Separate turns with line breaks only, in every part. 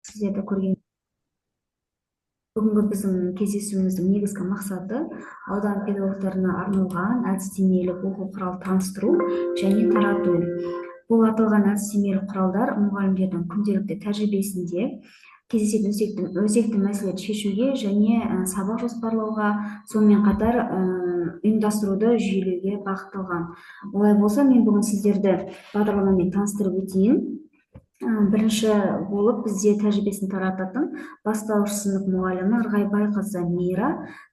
Сіздерді көрген бүгінгі біздің кездесуіміздің негізгі мақсаты аудан педагогтарына арналған әдістемелік оқу құрал таныстыру және тарату. Бұл аталған әдістемелік құралдар мұғалімдердің күнделікті тәжірибесінде кездесетін өзекті мәселелерді шешуге және сабақ жоспарлауға, сонымен қатар ұйымдастыруды жүйелеуге бағытталған. Олай болса, мен бүгін сіздерді бағдарламамен таныстырып өтейін. Бірінші болып бізде тәжірибесін тарататын бастауыш сынып мұғалімі Ырғайбайқызы Мира,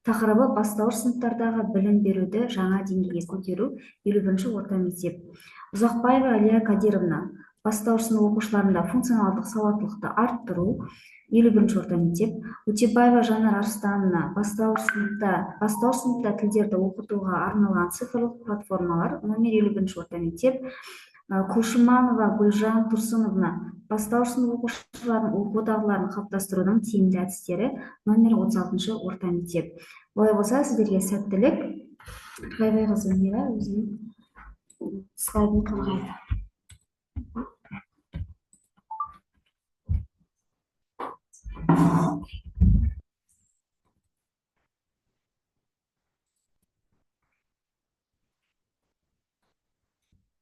тақырыбы бастауыш сыныптардағы білім беруді жаңа деңгейге көтеру, 51-ші орта мектеп. Ұзақбаева Әлия Кадировна, бастауыш сынып оқушыларында функционалдық сауаттылықты арттыру, 51-ші орта мектеп. Утебаева Жанар Арыстановна, бастауыш сыныпта тілдерді оқытуға арналған цифрлық платформалар, номер 51-ші орта мектеп. Кушиманова Гүлжан Тұрсыновна, бастауыш сынып оқушыларын оқу дағдыларын қалыптастырудың тиімді әдістері, номер 36-шы орта мектеп. Олай болса, сіздерге сәттілік. Ырғайбайқызы Мира өзінің слайдын қорғайды.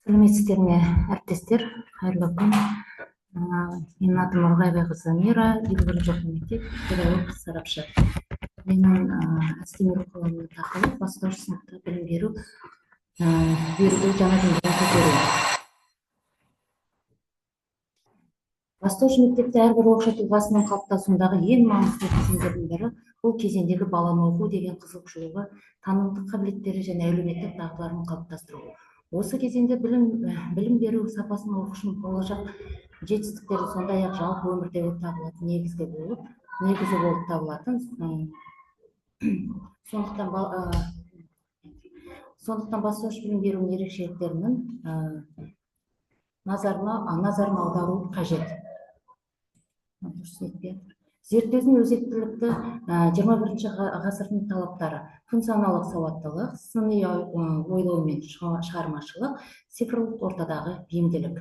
Сәлеметсіздер ме, әріптестер? Қайырлы күн. Менің атым Ырғайбайқызы Мира, 51-ші орта мектеп, педагог сарапшы. Менің әдістемелік құралымның тақырыбы бастауыш сыныпта білім беруді жаңа деңгейге көтеру. Бастауыш мектепте әрбір оқушы тұлғасының қалыптасуындағы ең маңызды кезеңдердің бірі бұл кезеңдегі баланы оқу деген қызығушылығы, танымдық қабілеттері және әлеуметтік дағдыларын қалыптастыру. Осы кезеңде білім беру сапасының оқушының болашақ жетістіктері, сондай-ақ жалпы өмірдегі табылатын негізі болып табылатын. Сондықтан бастауыш білім беру ерекшеліктерінің назарын аудару қажет. Зерттеудің өзектілікті 21-ші ғасырдың талаптары: функционалдық сауаттылық, сыни ойлау мен шығармашылық, цифрлық ортадағы бейімділік.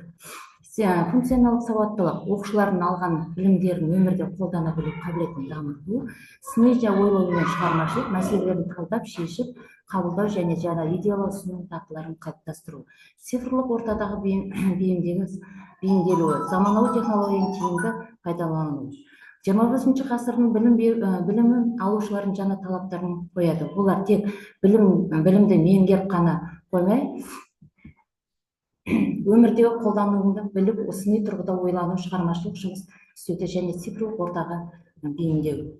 Функционалдық сауаттылық оқушылардың алған білімдерін өмірде қолдана білу қабілетін дамыту, сыни ойлау мен шығармашылық мәселелерін талдап шешіп қабылдау және жаңа идеялау ұсыну дағдыларын қалыптастыру. Цифрлық ортадағы бейімделуі, заманауи технологияны тиімді пайдалану. 21-ші ғасырдың білім алушылардың жаңа талаптарын қояды. Олар тек білімді меңгеріп қана қоймай, өмірдегі қолдануды біліп, сыни тұрғыда ойлану, шығармашылық жұмыс істеуді және цифрлық ортаға бейімдеу.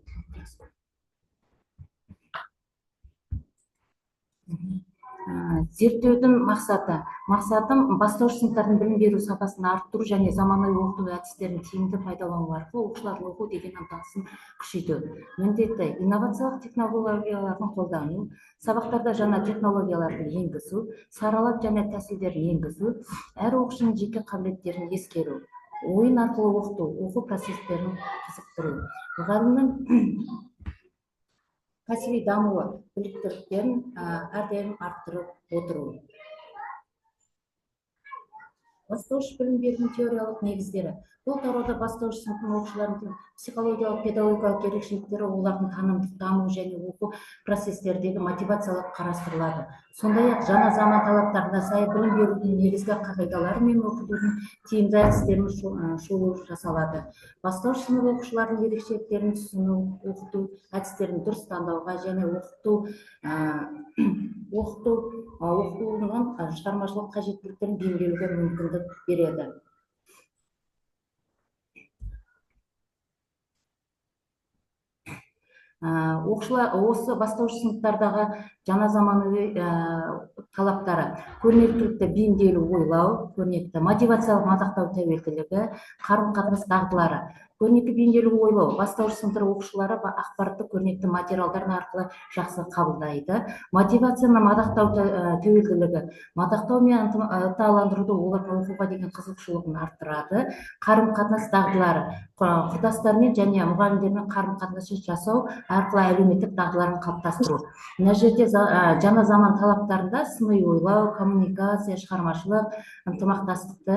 Зерттеудің мақсаты бастауыш сыныптардың білім беру сапасын арттыру және заманауи оқыту әдістерін тиімді пайдалану арқылы оқушылардың оқу деген ынтасын күшейту. Міндеті инновациялық технологиялардың қолдану, сабақтарда жаңа технологияларды енгізу, саралап және тәсілдерін енгізу, әр оқушының жеке қабілеттерін ескеру, ойын арқылы оқыту, оқу процестерін қызықтыру. Мұғалімнің кәсіби дамуы, біліктіліктерін әрдайым арттырып отыру. Бастауыш білім берудің теориялық негіздері. Бұл тарауда бастауыш сыныптың оқушыларының психологиялық, педагогикалық ерекшеліктері, олардың танымдық даму және оқу процестердегі мотивациялық қарастырылады. Сондай-ақ жаңа заман талаптарына сай білім берудің негізгі қағидалары мен оқытудың тиімді әдістерін шолу жасалады. Бастауыш сынып оқушылардың ерекшеліктерін түсіну, оқыту әдістерін дұрыс таңдауға және оқытудың шығармашылық қажеттіліктерін бейімделуге мүмкіндік береді. Оқушылар осы бастауыш сыныптардағы жаңа заманауи талаптары: көрнектілікті бейімделу ойлау, көрнекті мотивациялық мадақтау тәуелділігі, қарым-қатынас дағдылары. Көрнекті бейімделу ойлау бастауыш сыныптар оқушылары ақпаратты көрнекті материалдар арқылы жақсы қабылдайды. Мотивацияны мадақтау тәуелділігі, мадақтау мен ынталандыруды оларға оқуға деген қызығушылығын арттырады. Қарым-қатынас дағдылары құрдастармен және мұғалімдермен қарым-қатынас жасау арқылы әлеуметтік дағдыларын қалыптастыру. Мына жерде жаңа заман талаптарында сыни ойлау, коммуникация, шығармашылық, ынтымақтастықты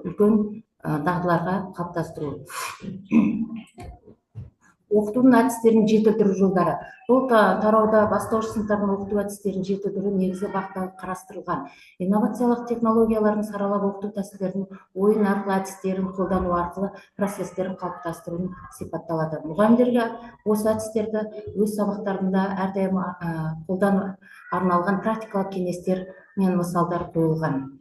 үлкен дағдыларға қалыптастыру. Оқытудың әдістерін жетілдіру жолдары. Бұл тарауда бастауыш сыныптардың оқыту әдістерін жетілдіру негізгі бағыттары қарастырылған. Инновациялық технологияларын саралап оқыту тәсілдерін, ойын арқылы әдістерін қолдану арқылы процестерін қалыптастыруын сипатталады. Мұғалімдерге осы әдістерді өз сабақтарында әрдайым қолдану арналған практикалық кеңестер мен мысалдар қойылған.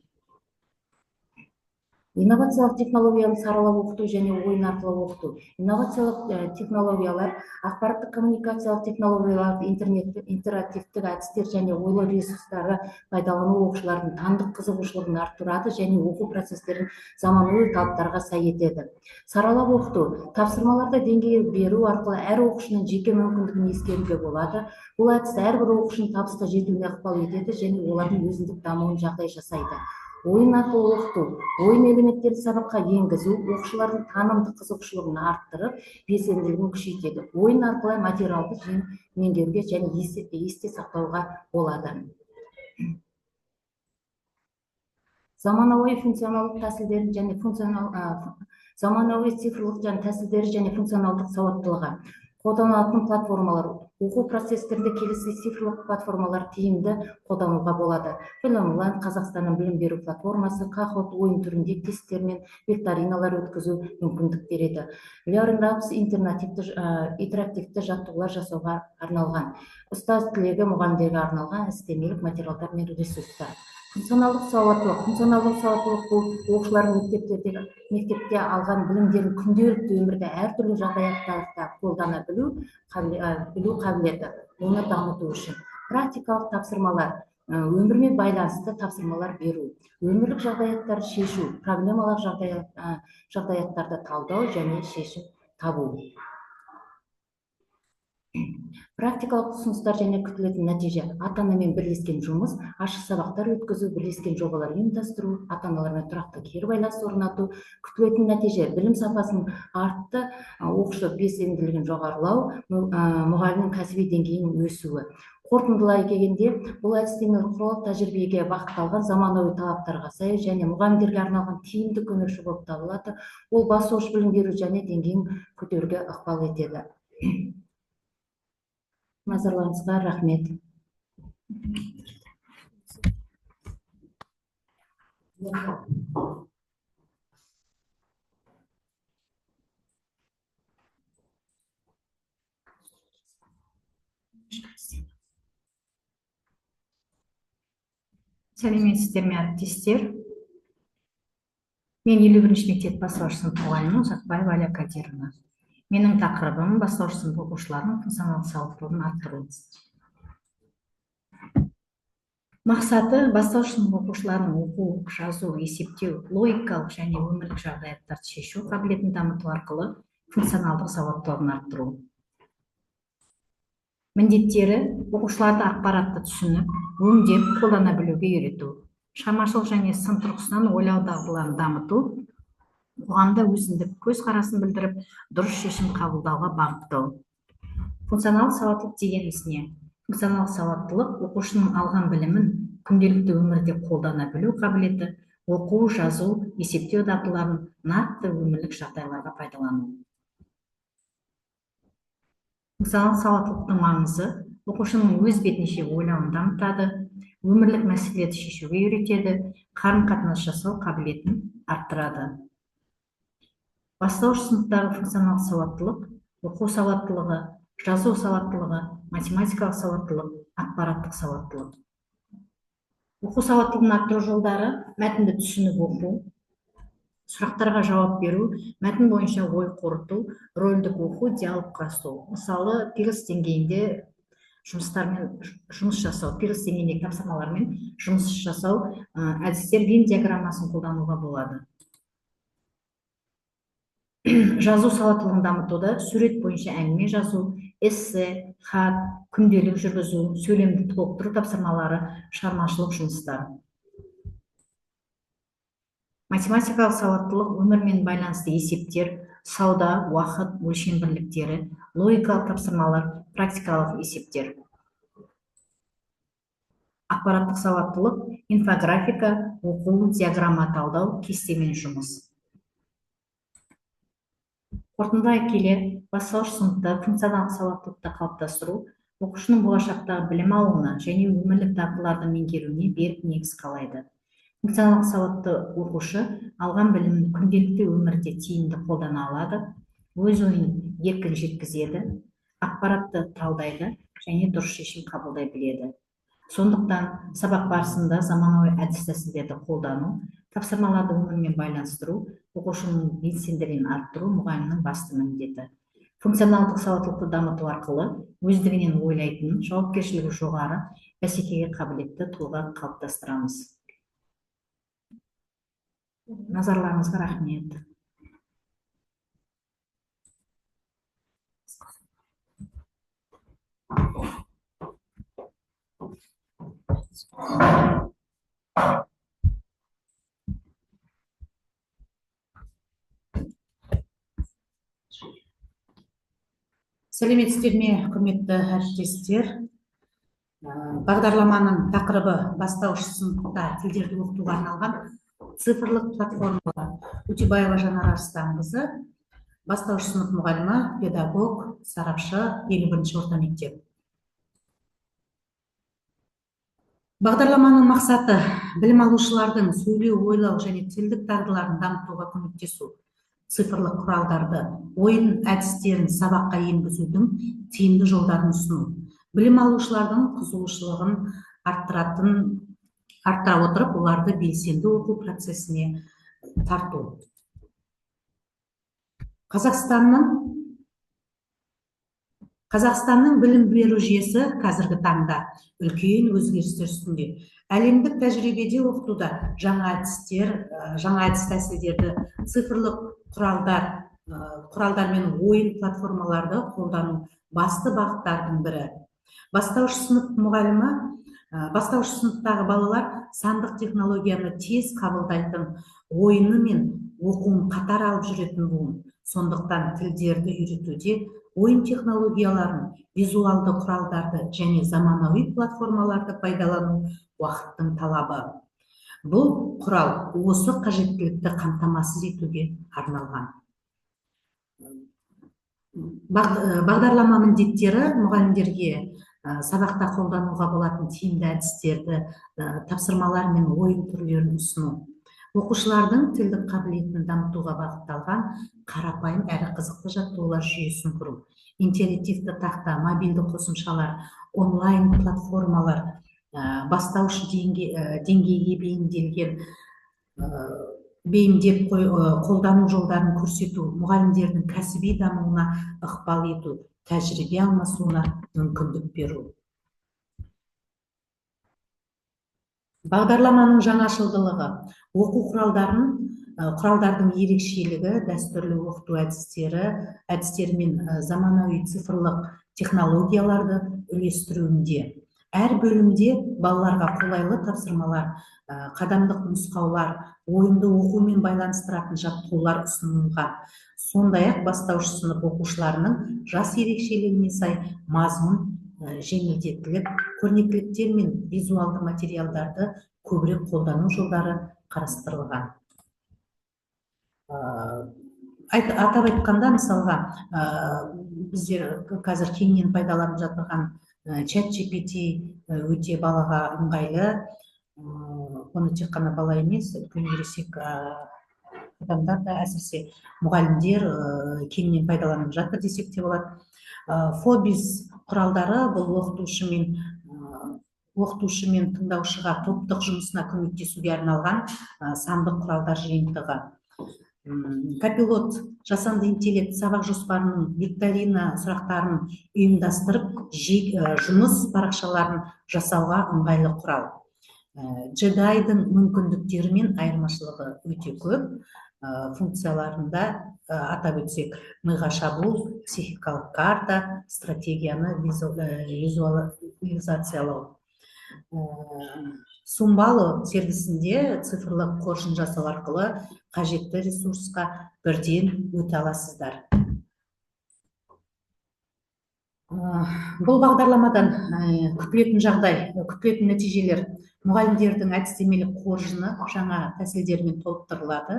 Инновациялық технологияны саралап оқыту және ойын арқылы оқыту. Инновациялық технологиялар, ақпараттық коммуникациялық технологиялар, интерактивтік әдістер және ойлау ресурстары пайдалану оқушылардың танымдық қызығушылығын арттырады және оқу процестерін заманауи талаптарға сай етеді. Саралап оқыту. Тапсырмаларды деңгей беру арқылы әр оқушының жеке мүмкіндігін ескеруге болады. Бұл әдіс әрбір оқушының табысқа жетуіне ықпал етеді және олардың өзіндік дамуын жағдай жасайды. Ойын арқылы оқыту. Ойын элементтерін сабаққа енгізу оқушылардың танымдық қызығушылығын арттырып, белсенділігін күшейтеді. Ойын арқылы материалды меңгеруге және есте сақтауға болады. Заманауи функционалдық тәсілдері және заманауи цифрлық тәсілдері және функционалдық сауаттылығы. Қолданылатын платформалар. Оқу процестерінде келесі цифрлық платформалар тиімді қолдануға болады. Білім-онлайн, Қазақстанның білім беру платформасы, Kahoot ойын түрінде тесттер мен викториналар өткізу мүмкіндік береді. LearnLabs интерактивті жаттығулар жасауға арналған. Ұстаз тілегі мұғалімдерге арналған әдістемелік материалдар мен ресурстар. Функционалдық сауаттылық. Функционалдық сауаттылық бұл оқушылардың мектепте алған білімдерін күнделікті өмірде әртүрлі жағдаяттарда қолдана білу қабілеті, оны дамыту үшін. Практикалық тапсырмалар. Өмірмен байланысты тапсырмалар беру. Өмірлік жағдаяттарды шешу, проблемалық жағдаяттарды талдау және шешім табу. Практикалық ұсыныстар және күтілетін нәтиже. Ата-анамен бірлескен жұмыс, ашық сабақтар өткізу, бірлескен жобалар ұйымдастыру, ата-аналармен тұрақты кері байланыс орнату. Күтілетін нәтиже. Білім сапасын артты, оқушы белсенділігін жоғарылау, мұғалімнің кәсіби деңгейінің өсуі. Қорытындылай келгенде, бұл әдістемелік құрал тәжірибеге бағытталған заманауи талаптарға сай және мұғалімдерге арналған тиімді көмекші болып табылады. Ол бастауыш білім беру және деңгейін көтеруге ықпал етеді. Назарларыңызға рахмет.
Сәлеметсіздер ме, әріптестер? Мен 51-ші мектеп бастауыш сынып мұғалімі Ұзақбаева Аля Кадировна. Менің тақырыбым бастауыш сынып оқушыларының функционалдық сауаттылығын арттыру. Мақсаты бастауыш сынып оқушыларының оқу, жазу, есептеу, логикалық және өмірлік жағдаяттарды шешу қабілетін дамыту арқылы функционалдық сауаттылығын арттыру. Міндеттері оқушыларды ақпаратты түсініп, өңдеп, қолдана білуге үйрету. Шығармашылық және сын тұрғысынан ойлау дағдыларын дамыту, қоғамда өзіндік көзқарасын білдіріп, дұрыс шешім қабылдауға бағыттау. Функционалдық сауаттылық дегеніміз не? Функционалдық сауаттылық оқушының алған білімін күнделікті өмірде қолдана білу қабілеті, оқу, жазу, есептеу дағдыларын нақты өмірлік жағдайларға пайдалану. Функционалдық сауаттылықтың маңызы оқушының өз бетінше ойлауын дамытады, өмірлік мәселелерді шешуге үйретеді, қарым-қатынас жасау қабілетін арттырады. Бастауыш сыныптағы функционалдық сауаттылық, оқу сауаттылығы, жазу сауаттылығы, математикалық сауаттылық, ақпараттық сауаттылық. Оқу сауаттылығын арттыру жолдары: мәтінді түсініп оқу, сұрақтарға жауап беру, мәтін бойынша ой қорыту, рөлдік оқу, диалог құрастыру. Мысалы, пирс деңгейінде жұмыс жасау, пирс деңгейіндегі тапсырмалармен жұмыс жасау әдістер Вен диаграммасын қолдануға болады. Жазу сауаттылығын дамытуда сурет бойынша әңгіме жазу, эссе, хат, күнделік жүргізу, сөйлемді толықтыру тапсырмалары, шығармашылық жұмыстар. Математикалық сауаттылық өмірмен байланысты есептер, сауда, уақыт, өлшем бірліктері, логикалық тапсырмалар, практикалық есептер. Ақпараттық сауаттылық инфографика, оқу, диаграмма талдау, кестемен жұмыс. Қорытындылай келе, бастауыш сыныпта функционалдық сауаттылықты қалыптастыру оқушының болашақтағы білім алуына және өмірлік дағдыларды меңгеруіне берік негіз қалайды. Функционалдық сауатты оқушы алған білімін күнделікті өмірде тиімді қолдана алады, өз ойын еркін жеткізеді, ақпаратты талдайды және дұрыс шешім қабылдай біледі. Сондықтан сабақ барысында заманауи әдіс тәсілдерді қолдану, тапсырмаларды өмірмен байланыстыру, оқушының белсенділігін арттыру мұғалімнің басты міндеті. Функционалдық сауаттылықты дамыту арқылы өздігінен ойлайтын, жауапкершілігі жоғары, бәсекеге қабілетті тұлға қалыптастырамыз. Назарларыңызға рахмет.
Сәлеметсіздер ме, құрметті әріптестер. Бағдарламаның тақырыбы бастауыш сыныпта тілдерді оқытуға арналған цифрлық платформалар. Утебаева Жанар Арыстанқызы, бастауыш сынып мұғалімі, педагог, сарапшы, 51-ші орта мектеп. Бағдарламаның мақсаты білім алушылардың сөйлеу, ойлау және тілдік дағдыларын дамытуға көмектесу, цифрлық құралдарды, ойын әдістерін сабаққа енгізудің тиімді жолдарын ұсыну, білім алушылардың қызығушылығын арттыра отырып, оларды белсенді оқу процесіне тарту. Қазақстанның білім беру жүйесі қазіргі таңда үлкен өзгерістер үстінде. Әлемдік тәжірибеде оқытуда жаңа әдіс тәсілдерді, цифрлық құралдар мен ойын платформаларды қолдану басты бағыттардың бірі. Бастауыш сыныптағы балалар сандық технологияны тез қабылдайтын, ойыны мен оқуын қатар алып жүретін буын. Сондықтан тілдерді үйретуде ойын технологияларын, визуалды құралдарды және заманауи платформаларды пайдалану уақыттың талабы. Бұл құрал осы қажеттілікті қамтамасыз етуге арналған. Бағдарлама міндеттері мұғалімдерге сабақта қолдануға болатын тиімді әдістерді, тапсырмалар мен ойын түрлерін ұсыну. Оқушылардың тілдік қабілетін дамытуға бағытталған қарапайым әрі қызықты жаттығулар жүйесін құру. Интерактивті тақта, мобильді қосымшалар, онлайн платформалар, бастауыш деңгейге бейімдеп қолдану жолдарын көрсету, мұғалімдердің кәсіби дамуына ықпал ету, тәжірибе алмасуына мүмкіндік беру. Бағдарламаның жаңашылдылығы, оқу құралдардың ерекшелігі, дәстүрлі оқыту әдістері мен заманауи цифрлық технологияларды үйлестіруінде. Әр бөлімде балаларға қолайлы тапсырмалар, қадамдық нұсқаулар, ойынды оқумен байланыстыратын жаттығулар ұсынылған. Сондай-ақ бастауыш сынып оқушыларының жас ерекшелігіне сай мазмұн, жеңілдетіліп, көрнекіліктер мен визуалды материалдарды көбірек қолдану жолдары қарастырылған. Атап айтқанда, мысалға, біздер қазір кеңінен пайдаланып жатырған ChatGPT өте балаға ыңғайлы, оны тек қана бала емес, үлкен ересек адамдар да, әсіресе мұғалімдер кеңінен пайдаланып жатыр десек те болады. Фобис құралдары бұл оқытушы мен тыңдаушыға топтық жұмысына көмектесуге арналған сандық құралдар жиынтығы. Копилот жасанды интеллект сабақ жоспарының викторина сұрақтарын ұйымдастырып, жұмыс парақшаларын жасауға ыңғайлы құрал. Джедайдың мүмкіндіктері мен айырмашылығы өте көп. Функцияларында атап өтсек, миға шабуыл, психикалық карта, стратегияны визуализациялау. Сумбало сервисінде цифрлық қоржын жасау арқылы қажетті ресурсқа бірден өте аласыздар. Бұл бағдарламадан күтілетін нәтижелер: мұғалімдердің әдістемелік қоржыны жаңа тәсілдермен толықтырылады,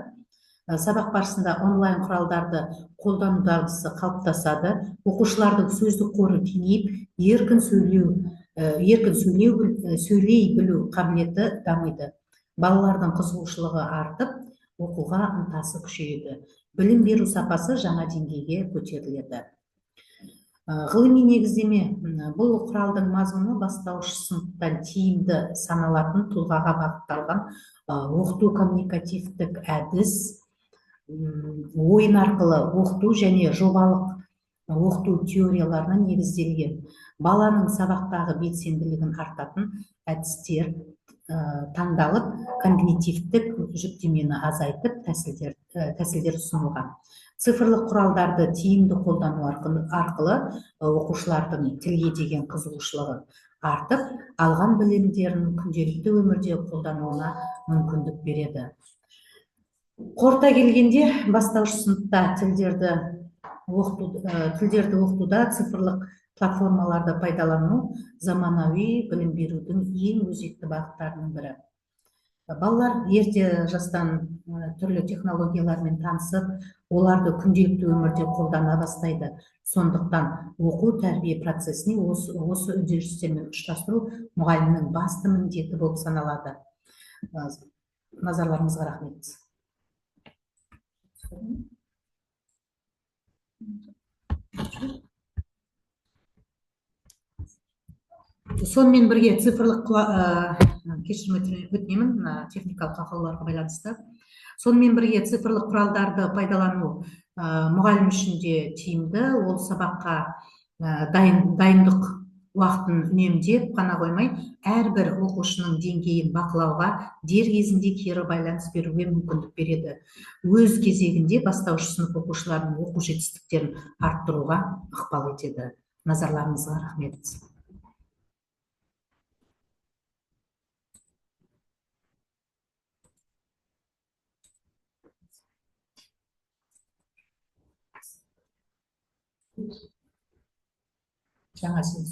Сабақ барысында онлайн құралдарды қолдану дағдысы қалыптасады, оқушылардың сөздік қоры кеңейіп, сөйлей білу қабілеті дамиды. Балалардың қызығушылығы артып, оқуға ынтасы күшейеді. Білім беру сапасы жаңа деңгейге көтеріледі. Ғылыми негіздеме. Бұл құралдың мазмұны бастауыш сыныптан тиімді саналатын тұлғаға бағытталған оқыту коммуникативтік әдіс, ойын арқылы оқыту және жобалық оқыту теорияларына негізделген. Баланың сабақтағы белсенділігін артатын әдістер таңдалып, когнитивтік жүктемені азайтып, тәсілдер ұсынылған. Цифрлық құралдарды тиімді қолдану арқылы оқушылардың тілге деген қызығушылығы артып, алған білімдерін күнделікті өмірде қолдануына мүмкіндік береді. Қорыта келгенде, бастауыш сыныпта тілдерді оқытуда цифрлық платформаларды пайдалану заманауи білім берудің ең өзекті бағыттарының бірі. Балалар ерте жастан түрлі технологиялармен танысып, оларды күнделікті өмірде қолдана бастайды. Сондықтан оқу тәрбие процесіне осы үдерістермен ұштастыру мұғалімнің басты міндеті болып саналады. Назарларыңызға рахмет. Сонымен бірге цифрлық кешірім өтінемін, техникалық ақауларға байланысты. Сонымен бірге цифрлық құралдарды пайдалану мұғалім үшін де тиімді. Ол сабаққа дайындық уақытын үнемдеп қана қоймай, әрбір оқушының деңгейін бақылауға, дер кезінде кері байланыс беруге мүмкіндік береді. Өз кезегінде бастауыш сынып оқушыларының оқу жетістіктерін арттыруға ықпал етеді. Назарларыңызға рахмет. Жаңа сен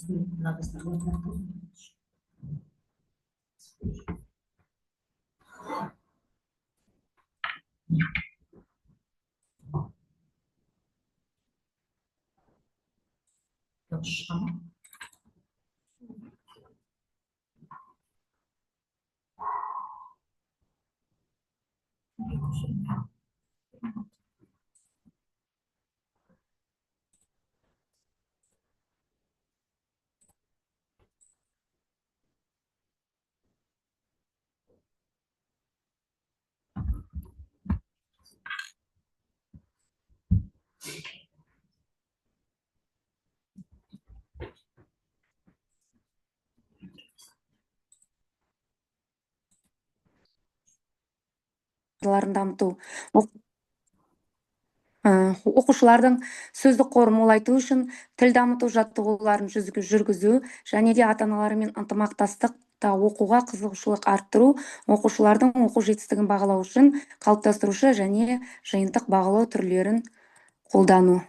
дамыту. Оқушылардың сөздік қорын молайту үшін тіл дамыту жаттығуларын жүргізу және де ата-аналармен ынтымақтастықта оқуға қызығушылық арттыру, оқушылардың оқу жетістігін бағалау үшін қалыптастырушы және жиынтық бағалау түрлерін қолдану.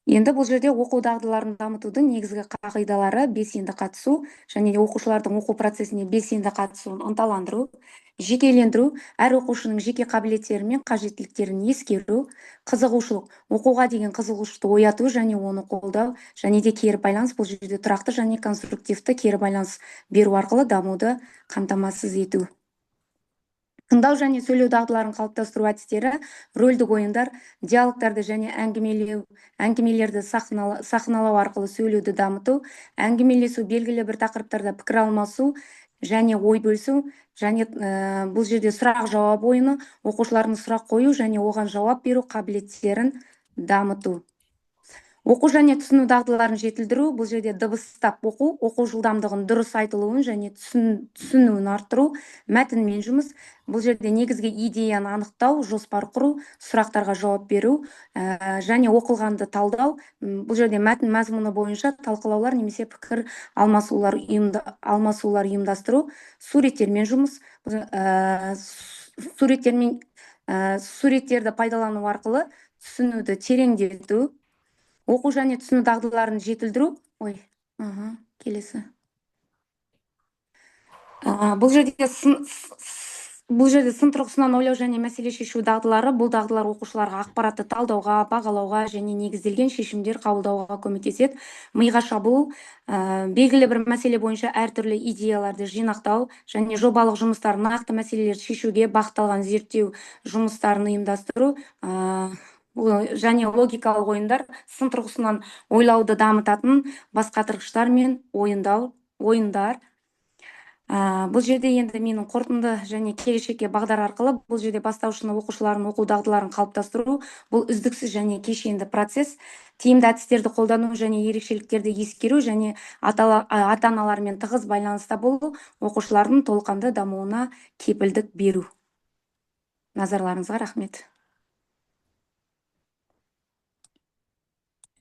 Енді бұл жерде оқу дағдыларын дамытудың негізгі қағидалары белсенді қатысу және де оқушылардың оқу процесіне белсенді қатысуын ынталандыру, жекелендіру, әр оқушының жеке қабілеттері мен қажеттіліктерін ескеру, қызығушылық, оқуға деген қызығушылықты ояту және оны қолдау, және де кері байланыс, бұл жерде тұрақты және конструктивті кері байланыс беру арқылы дамуды қамтамасыз ету. Тыңдау және сөйлеу дағдыларын қалыптастыру әдістері, рөлдік ойындар, диалогтарды және әңгімелерді сахналау арқылы сөйлеуді дамыту, әңгімелесу, белгілі бір тақырыптарда пікір алмасу және ой бөлісу, және бұл жерде сұрақ-жауап ойыны, оқушылардың сұрақ қою және оған жауап беру қабілеттерін дамыту. Оқу және түсіну дағдыларын жетілдіру, бұл жерде дыбыстап оқу, оқу жылдамдығын дұрыс айтылуын және түсінуін арттыру, мәтінмен жұмыс, бұл жерде негізгі идеяны анықтау, жоспар құру, сұрақтарға жауап беру және оқылғанды талдау, бұл жерде мәтін мазмұны бойынша талқылаулар немесе пікір алмасулар ұйымдастыру, суреттермен жұмыс, суреттерді пайдалану арқылы түсінуді тереңдету, оқу және түсіну дағдыларын жетілдіру. Келесі. Бұл жерде Бул жерде сын тургусунан ойлоо және маселе шешүү дағдылары бул дағдылар окуучуларга акпаратты талдауга, багалауга және негизделген шешимдер кабылдауга көмөктөсөт. Мыйга шабуул белгилүү бир маселе боюнча ар түрдүү идеяларды жыйнактау және жобалык жумуштар нақты маселелерди шешүүгө багытталган зерттөө жумуштарын уюмдастыруу және логикалык оюндар сын тургусунан ойлооду дамытатын баш катыргычтар менен оюндар. Бул жерде енді менің қорытынды және келешекке бағдар арқылы бул жерде баштауыш сынып окуучуларынын окуу дағдыларын калыптастыруу бул үздүксүз және кешенди процесс. Тиімді әдістерді қолдану және ерекшеліктерді ескеру және ата-аналармен тығыз байланыста болуу окуучулардын толыққанды дамуына кепілдік беру. Назарларыңызга рахмет.